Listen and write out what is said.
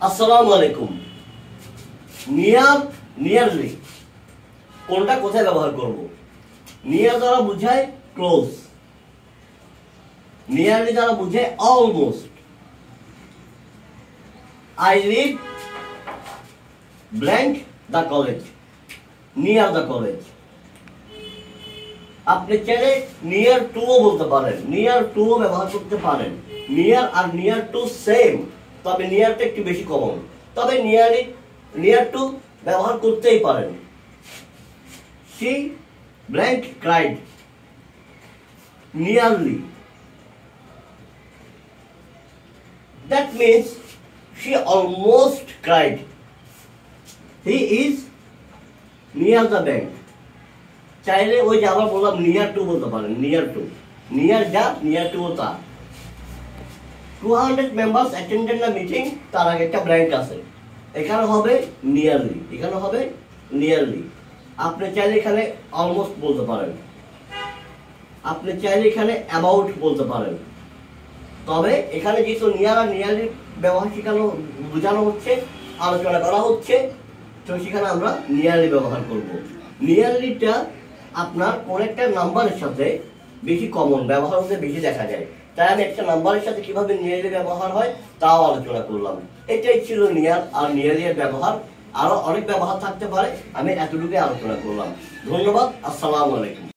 আসসালামু আলাইকুম। Near, nearly কোনটা কোথায় ব্যবহার করব? নিয়ার দ্বারা বোঝায় ক্লোজ, নিয়ারলি দ্বারা বোঝায় almost. I live blank the college, near the college. আপনি চাইলে নিয়ার টু ও বলতে পারেন, নিয়ার টু ও ব্যবহার করতে পারেন। নিয়ার আর নিয়ার টু সেম, তবে নিয়ারটা একটু বেশি কমন। তবে নিয়ারলি, নিয়ার টু ব্যবহার করতেই পারেন। She blank cried nearly. That means she almost cried. He is near the bank. চাইলে ওই যে আবার বললাম নিয়ার টু বলতে পারেন, নিয়ার টু। নিয়ার যা, নিয়ার টু তা। 200 মেম্বার্স অ্যাটেন্ডেড দ্য মিটিং, তার আগে একটা ব্ল্যাঙ্ক আছে। এখানে হবে নিয়ারলি, এখানে হবে নিয়ারলি। আপনি চাইলে এখানে অলমোস্ট বলতে পারেন, আপনি চাইলে এখানে অ্যাবাউট বলতে পারেন। তবে এখানে যেহেতু নিয়ার আর নিয়ারলি ব্যবহার বোঝানো হচ্ছে, আলোচনা করা হচ্ছে, তো সেখানে আমরা নিয়ারলি ব্যবহার করব। নিয়ারলিটা আপনার কোন একটা নাম্বারের সাথে বেশি কমন, ব্যবহার হতে বেশি দেখা যায়। তাই আমি একটা নাম্বারের সাথে কিভাবে নিয়ারলি ব্যবহার হয় তাও আলোচনা করলাম। এটাই ছিল নিয়ার আর নিয়ারলি এর ব্যবহার। আরো অনেক ব্যবহার থাকতে পারে, আমি এতটুকুই আলোচনা করলাম। ধন্যবাদ। আসসালামু আলাইকুম।